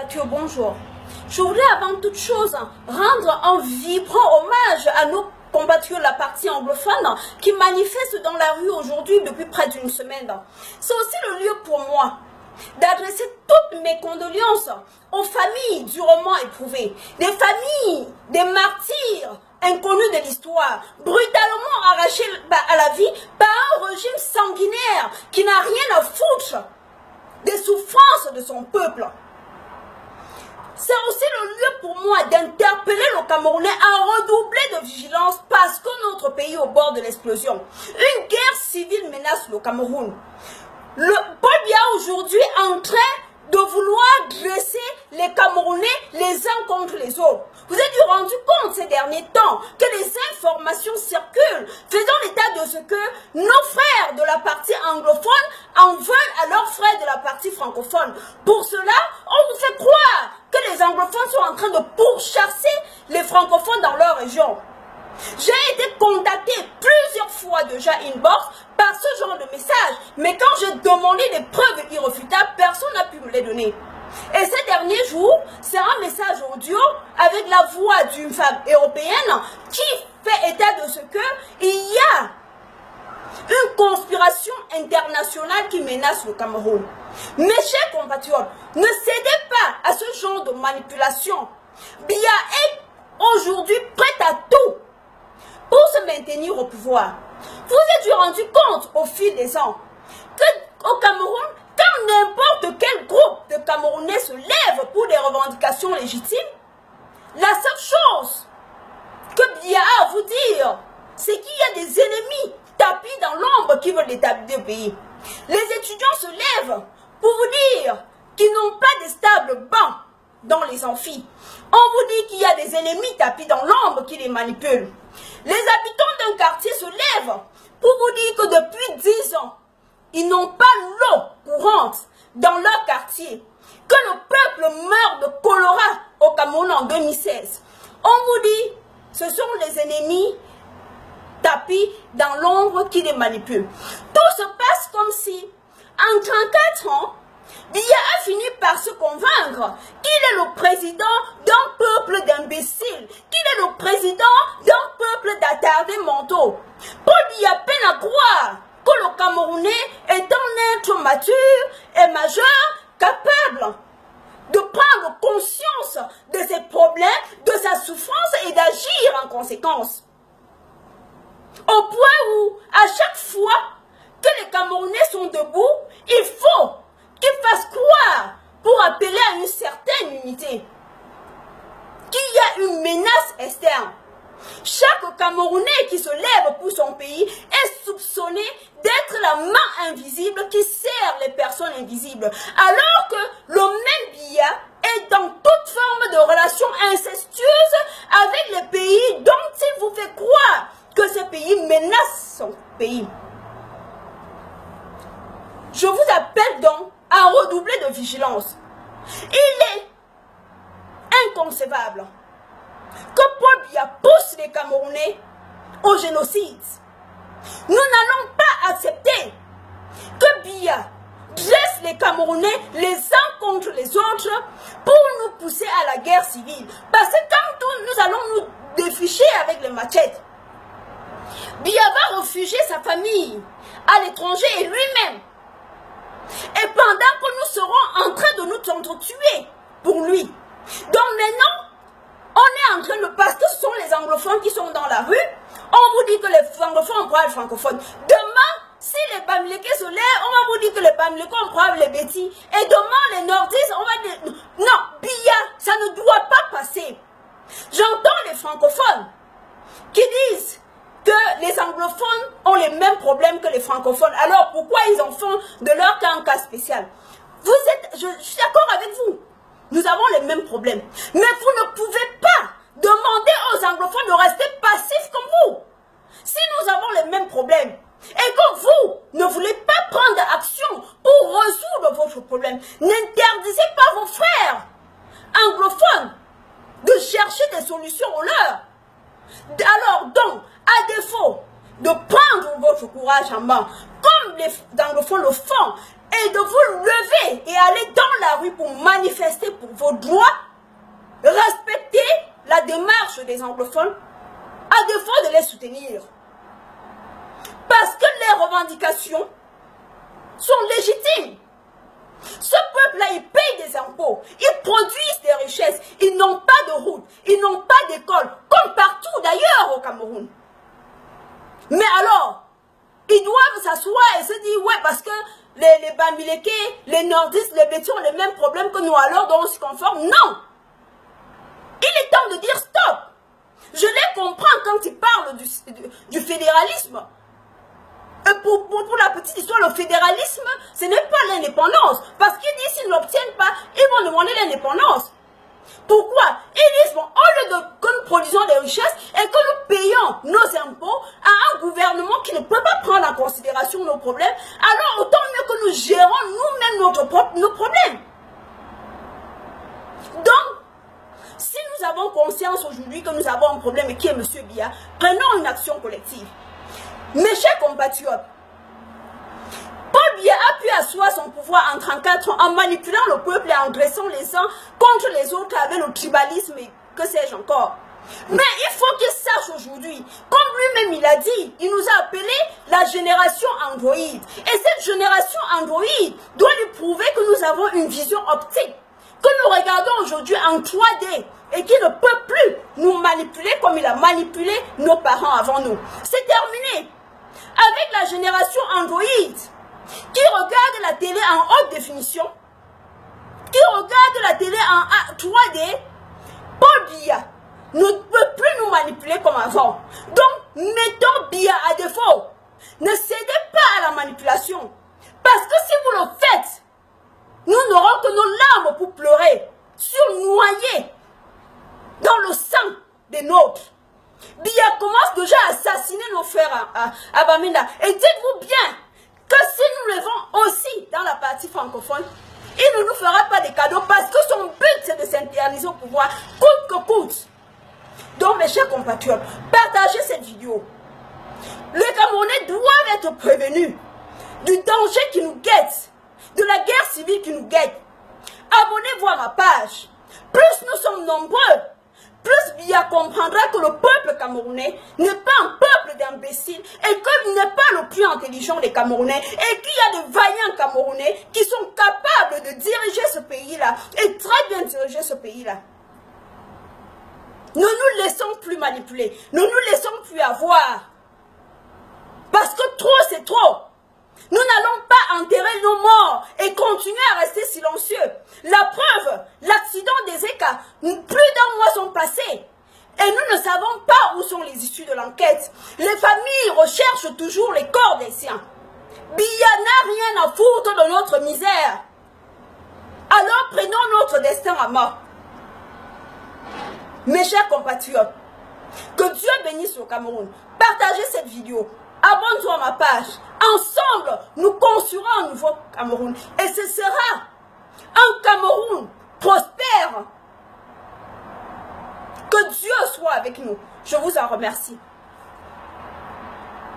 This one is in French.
compatriotes, bonjour. Je voudrais avant toute chose rendre un vibrant hommage à nos compatriotes de la partie anglophone qui manifestent dans la rue aujourd'hui depuis près d'une semaine. C'est aussi le lieu pour moi d'adresser toutes mes condoléances aux familles durement éprouvées, des familles, des martyrs inconnus de l'histoire, brutalement arrachés à la vie par un régime sanguinaire qui n'a rien à foutre des souffrances de son peuple. C'est aussi le lieu pour moi d'interpeller le Camerounais à redoubler de vigilance parce que notre pays est au bord de l'explosion. Une guerre civile menace le Cameroun. Le Paul Biya aujourd'hui est en train de vouloir dresser les Camerounais les uns contre les autres. Vous êtes rendu compte ces derniers temps que les informations circulent, faisant l'état de ce que nos frères de la partie anglophone en veulent à leurs frères de la partie francophone. Pour cela, on vous fait croire que les anglophones sont en train de pourchasser les francophones dans leur région. J'ai été contacté plusieurs fois déjà inbox par ce genre de message, mais quand j'ai demandé des preuves irréfutables, personne n'a pu me les donner. Et ces derniers jours, c'est un message audio avec la voix d'une femme européenne qui fait état de ce que il y a une conspiration internationale qui menace le Cameroun. Mes chers compatriotes, ne cédez pas à ce genre de manipulation. Biya est aujourd'hui prête à tout pour se maintenir au pouvoir. Vous êtes rendu compte au fil des ans qu'au Cameroun, quand n'importe quel groupe de Camerounais se lève pour des revendications légitimes, la seule chose que Biya a à vous dire, c'est qu'il y a des ennemis tapis dans l'ombre qui veulent établir le pays. Les étudiants se lèvent pour vous dire qu'ils n'ont pas de stable banc dans les amphis. On vous dit qu'il y a des ennemis tapis dans l'ombre qui les manipulent. Les habitants d'un quartier se lèvent pour vous dire que depuis 10 ans, ils n'ont pas l'eau courante dans leur quartier, que le peuple meurt de choléra au Cameroun en 2016. On vous dit, ce sont les ennemis tapis dans l'ombre qui les manipulent. Tout se passe comme si, en 34 ans, Biya a fini par se convaincre qu'il est le président d'un peuple d'imbéciles, qu'il est le président d'un peuple d'attardés mentaux. Paul Biya peine à croire que le Camerounais est un être mature et majeur, capable de prendre conscience de ses problèmes, de sa souffrance et d'agir en conséquence. Au point où, à chaque fois que les Camerounais sont debout, il faut qu'ils fassent croire, pour appeler à une certaine unité, qu'il y a une menace externe. Chaque Camerounais qui se lève pour son pays est soupçonné d'être la main invisible qui sert les personnes invisibles, alors que le même Biya est dans toute forme de relation incestueuse avec les pays dont il vous fait croire que ce pays menace son pays. Je vous appelle donc à redoubler de vigilance. Il est inconcevable que Paul Biya pousse les Camerounais au génocide. Nous n'allons pas accepter que Biya dresse les Camerounais les uns contre les autres pour nous pousser à la guerre civile. Parce que quand nous allons nous déficher avec les machettes, Biya va refugier sa famille à l'étranger et lui-même. Et pendant que nous serons en train de nous entretuer pour lui. Donc maintenant, on est en train de, parce que ce sont les anglophones qui sont dans la rue, on vous dit que les francophones ont problème francophones. Demain, si les Bamileke se lèvent, on va vous dire que les Bamileke ont problème les bêtis. Et demain, les nordistes, on va dire, non, Biya, ça ne doit pas passer. J'entends les francophones qui disent que les anglophones ont les mêmes problèmes que les francophones. Alors pourquoi ils en font de leur cas un cas spécial? Je suis d'accord avec vous. Nous avons les mêmes problèmes. Mais vous ne pouvez pas demander aux anglophones de rester passifs comme vous. Si nous avons les mêmes problèmes et que vous ne voulez pas prendre action pour résoudre votre problème, n'interdisez pas vos frères anglophones de chercher des solutions aux leurs. Alors donc, à défaut de prendre votre courage en main, comme les anglophones le font, et de vous lever et aller dans la rue pour manifester pour vos droits, respecter la démarche des anglophones, à défaut de les soutenir. Parce que les revendications sont légitimes. Ce peuple-là, il paye des impôts, ils produisent des richesses, ils n'ont pas de route, ils n'ont pas d'école, comme partout d'ailleurs au Cameroun. Mais alors, ils doivent s'asseoir et se dire, ouais, parce que les Bamileke, les nordistes, les Bétis ont les mêmes problèmes que nous, alors donc on se conforme. Non! Il est temps de dire stop. Je les comprends quand ils parlent du fédéralisme. Et pour la petite histoire, le fédéralisme, ce n'est pas l'indépendance. Parce qu'ils disent s'ils ne l'obtiennent pas, ils vont demander l'indépendance. Pourquoi? Ils disent, bon, au lieu que nous produisons des richesses et que nous payons nos impôts à un gouvernement qui ne peut pas prendre en considération nos problèmes, alors autant mieux que nous gérons nous-mêmes nos problèmes. Donc, si nous avons conscience aujourd'hui que nous avons un problème et qui est M. Biya, prenons une action collective. Mes chers compatriotes, Paul Biya a pu asseoir son pouvoir en 34 ans en manipulant le peuple et en dressant les uns contre les autres avec le tribalisme et que sais-je encore. Mais il faut qu'il sache aujourd'hui, comme lui-même il a dit, il nous a appelé la génération Android. Et cette génération Android doit lui prouver que nous avons une vision optique, que nous regardons aujourd'hui en 3D et qui ne peut plus nous manipuler comme il a manipulé nos parents avant nous. C'est terminé. Avec la génération Android, qui regarde la télé en haute définition, qui regarde la télé en 3D, Paul Biya ne peut plus nous manipuler comme avant. Donc, mettons Biya à défaut. Ne cédez pas à la manipulation. Parce que si vous le faites, nous n'aurons que nos larmes pour pleurer, surnoyés dans le sang des nôtres. Biya commence déjà à assassiner nos frères à Bamenda. Et dites-vous bien que si nous levons aussi dans la partie francophone, il ne nous fera pas de cadeaux parce que son but c'est de s'interniser au pouvoir, coûte que coûte. Donc mes chers compatriotes, partagez cette vidéo. Les Camerounais doivent être prévenus du danger qui nous guette, de la guerre civile qui nous guette. Abonnez-vous à ma page. Plus nous sommes nombreux, plus Biya comprendra que le peuple camerounais n'est pas un peuple d'imbéciles et qu'il n'est pas le plus intelligent des Camerounais et qu'il y a des vaillants Camerounais qui sont capables de diriger ce pays-là et très bien diriger ce pays-là. Ne nous laissons plus manipuler, ne nous laissons plus avoir. Parce que trop c'est trop. Nous n'allons pas enterrer nos morts et continuer à rester silencieux. La preuve, l'accident des ECA, plus d'un mois sont passés. Et nous ne savons pas où sont les issues de l'enquête. Les familles recherchent toujours les corps des siens. Biya n'a rien à foutre de notre misère. Alors prenons notre destin à main. Mes chers compatriotes, que Dieu bénisse le Cameroun. Partagez cette vidéo. Abonne-toi à ma page. Ensemble, nous construirons un nouveau Cameroun. Et ce sera un Cameroun prospère. Que Dieu soit avec nous. Je vous en remercie.